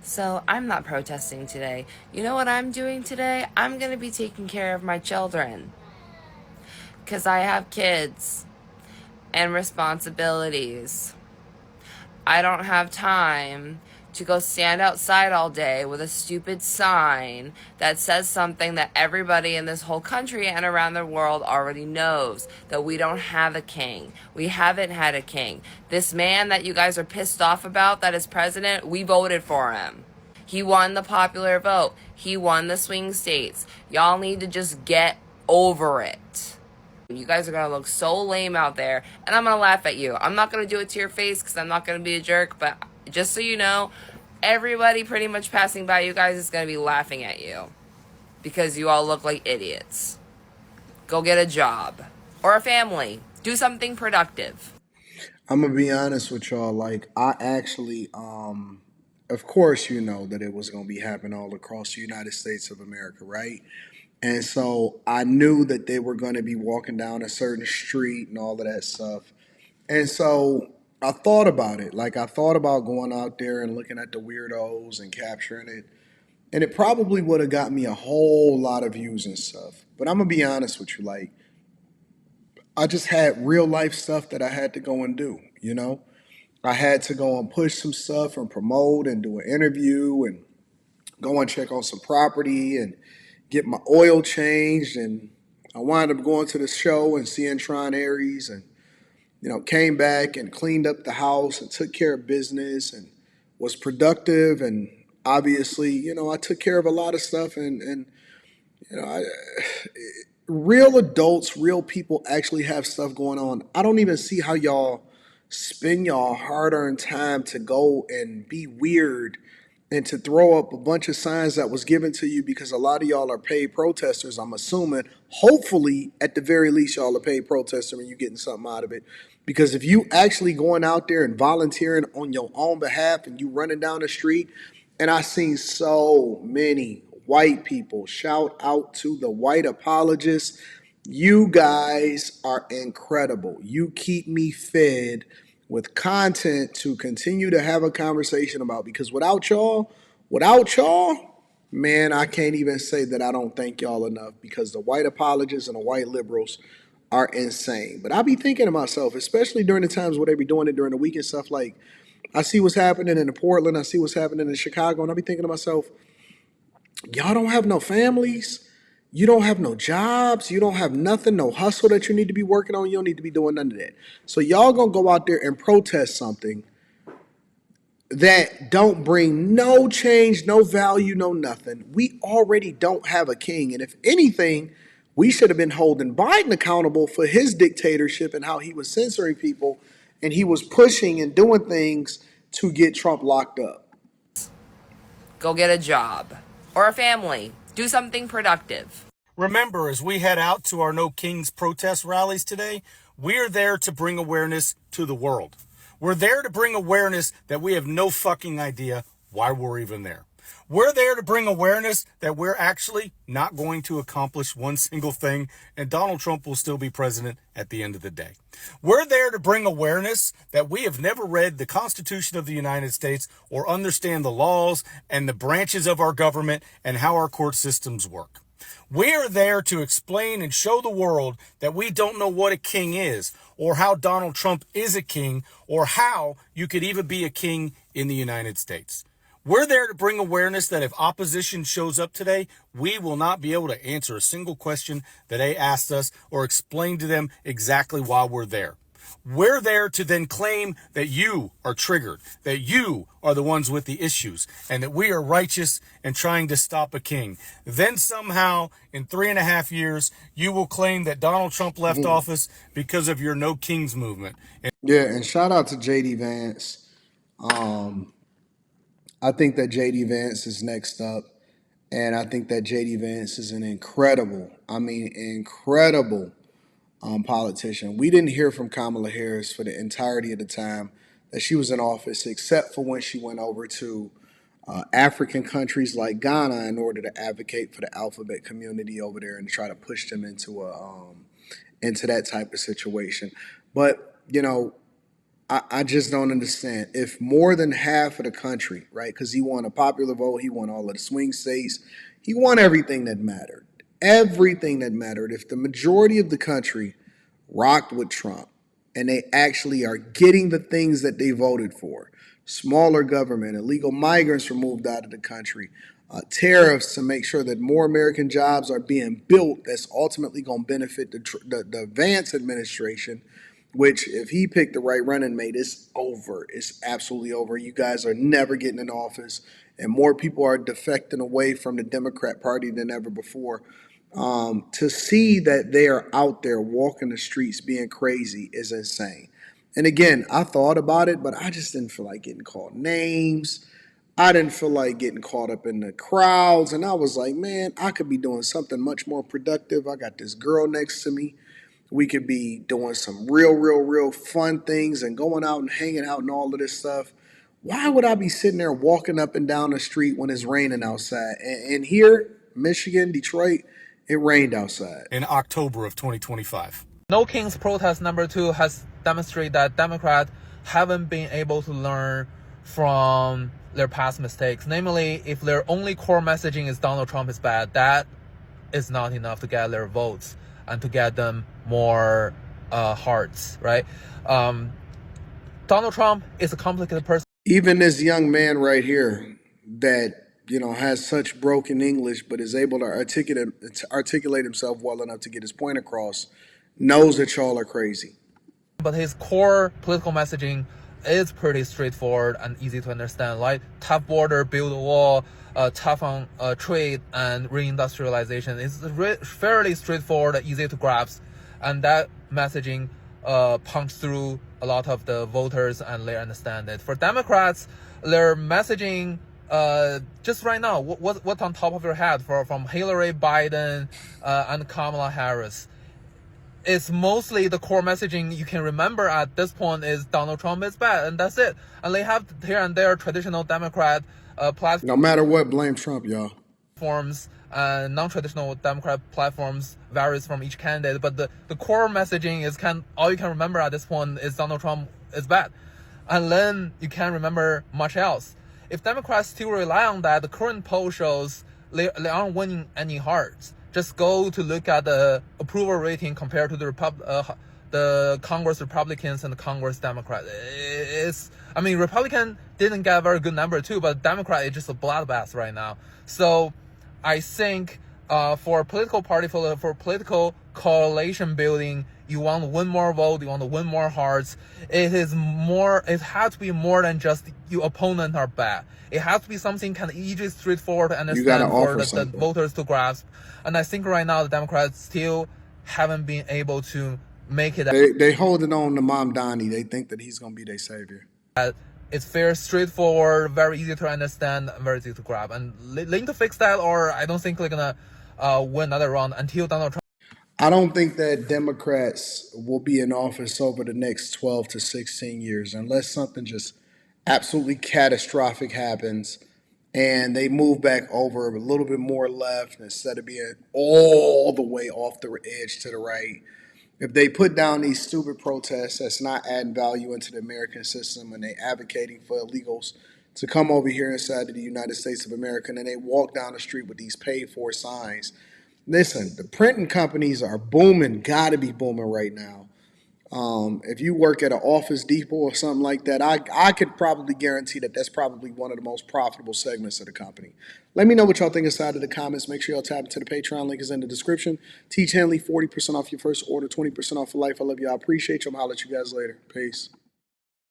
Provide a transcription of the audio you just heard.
So I'm not protesting today. You know what I'm doing today? I'm going to be taking care of my children because I have kids and responsibilities. I don't have time to go stand outside all day with a stupid sign that says something that everybody in this whole country and around the world already knows, that we don't have a king. We haven't had a king. This man that you guys are pissed off about that is president, we voted for him. He won the popular vote. He won the swing states. Y'all need to just get over it. You guys are going to look so lame out there, and I'm going to laugh at you. I'm not going to do it to your face because I'm not going to be a jerk, but just so you know, everybody pretty much passing by you guys is going to be laughing at you because you all look like idiots. Go get a job or a family. Do something productive. I'm gonna be honest with y'all. Like, I actually, of course, you know that it was gonna be happening all across the United States of America, right? And so I knew that they were gonna be walking down a certain street and all of that stuff. And so I thought about it. Like, I thought about going out there and looking at the weirdos and capturing it. And it probably would have got me a whole lot of views and stuff. But I'm gonna be honest with you. Like, I just had real life stuff that I had to go and do, you know? I had to go and push some stuff and promote and do an interview and go and check on some property and get my oil changed. And I wound up going to the show and seeing Tron Aries and, came back and cleaned up the house and took care of business and was productive. And obviously, I took care of a lot of stuff. And you know, I, real adults, real people actually have stuff going on. I don't even see how y'all spend y'all hard earned time to go and be weird and to throw up a bunch of signs that was given to you because a lot of y'all are paid protesters. I'm assuming, hopefully, at the very least, y'all are paid protesters and you're getting something out of it. Because if you actually going out there and volunteering on your own behalf and you running down the street, and I seen so many white people shout out to the white apologists. You guys are incredible. You keep me fed with content to continue to have a conversation about because without y'all, man, I can't even say that I don't thank y'all enough because the white apologists and the white liberals are insane. But I be thinking to myself, especially during the times where they be doing it during the week and stuff like I see what's happening in Portland, I see what's happening in Chicago, and I be thinking to myself, y'all don't have no families. You don't have no jobs. You don't have nothing, no hustle that you need to be working on. You don't need to be doing none of that. So y'all gonna go out there and protest something that don't bring no change, no value, no nothing. We already don't have a king. And if anything, we should have been holding Biden accountable for his dictatorship and how he was censoring people and he was pushing and doing things to get Trump locked up. Go get a job or a family. Do something productive. Remember, as we head out to our No Kings protest rallies today, we're there to bring awareness to the world. We're there to bring awareness that we have no fucking idea why we're even there. We're there to bring awareness that we're actually not going to accomplish one single thing, and Donald Trump will still be president at the end of the day. We're there to bring awareness that we have never read the Constitution of the United States or understand the laws and the branches of our government and how our court systems work. We are there to explain and show the world that we don't know what a king is, or how Donald Trump is a king, or how you could even be a king in the United States. We're there to bring awareness that if opposition shows up today, we will not be able to answer a single question that they asked us or explain to them exactly why we're there. We're there to then claim that you are triggered, that you are the ones with the issues, and that we are righteous and trying to stop a king. Then somehow, in 3.5 years, you will claim that Donald Trump left office because of your No Kings movement. Yeah, and shout out to JD Vance. Um, I think that JD Vance is next up. And I think that JD Vance is an incredible, I mean, incredible politician. We didn't hear from Kamala Harris for the entirety of the time that she was in office, except for when she went over to African countries like Ghana in order to advocate for the alphabet community over there and try to push them into that type of situation. But I just don't understand. If more than half of the country, right, because he won a popular vote, he won all of the swing states, he won everything that mattered. Everything that mattered. If the majority of the country rocked with Trump and they actually are getting the things that they voted for, smaller government, illegal migrants removed out of the country, tariffs to make sure that more American jobs are being built, that's ultimately going to benefit the Vance administration, which if he picked the right running mate, it's over. It's absolutely over. You guys are never getting in office, and more people are defecting away from the Democrat Party than ever before. To see that they are out there walking the streets being crazy is insane. And again, I thought about it, but I just didn't feel like getting called names. I didn't feel like getting caught up in the crowds. And I was like, man, I could be doing something much more productive. I got this girl next to me. We could be doing some real fun things and going out and hanging out and all of this stuff. Why would I be sitting there walking up and down the street when it's raining outside? And here, Michigan, Detroit, it rained outside. In October of 2025. No Kings protest number 2 has demonstrated that Democrats haven't been able to learn from their past mistakes. Namely, if their only core messaging is Donald Trump is bad, that is not enough to get their votes and to get them more hearts, right? Donald Trump is a complicated person. Even this young man right here that has such broken English but is able to articulate himself well enough to get his point across knows that y'all are crazy. But his core political messaging is pretty straightforward and easy to understand, like tough border, build a wall, tough on trade and reindustrialization. It's fairly straightforward, easy to grasp, and that messaging punched through a lot of the voters and they understand it. For Democrats, their messaging just right now, what's on top of your head from Hillary, Biden, and Kamala Harris? It's mostly the core messaging you can remember at this point is Donald Trump is bad, and that's it. And they have here and there traditional Democrat platforms. No matter what, blame Trump, y'all. Non-traditional Democrat platforms varies from each candidate, but the core messaging is all you can remember at this point is Donald Trump is bad. And then you can't remember much else. If Democrats still rely on that, the current poll shows they aren't winning any hearts. Just go to look at the approval rating compared to the Congress Republicans and the Congress Democrats. Republican didn't get a very good number too, but Democrat is just a bloodbath right now. So I think for a political party, for political coalition building, you want to win more votes, you want to win more hearts. It has to be more than just your opponent are bad. It has to be something kind of easy, straightforward to understand for the voters to grasp. And I think right now the Democrats still haven't been able to make it. They holding on to Mom Donnie. They think that he's going to be their savior. It's very straightforward, very easy to understand, and very easy to grab. And they need to fix that, or I don't think they're going to win another round until Donald Trump. I don't think that Democrats will be in office over the next 12 to 16 years unless something just absolutely catastrophic happens and they move back over a little bit more left instead of being all the way off the edge to the right. If they put down these stupid protests that's not adding value into the American system and they advocating for illegals to come over here inside of the United States of America and then they walk down the street with these paid for signs. Listen, the printing companies are booming, gotta be booming right now. If you work at an Office Depot or something like that, I could probably guarantee that that's probably one of the most profitable segments of the company. Let me know what y'all think inside of the comments. Make sure y'all tap into the Patreon link is in the description. Teach Henley, 40% off your first order, 20% off for life. I love y'all. I appreciate you. I'm gonna holler at you guys later. Peace.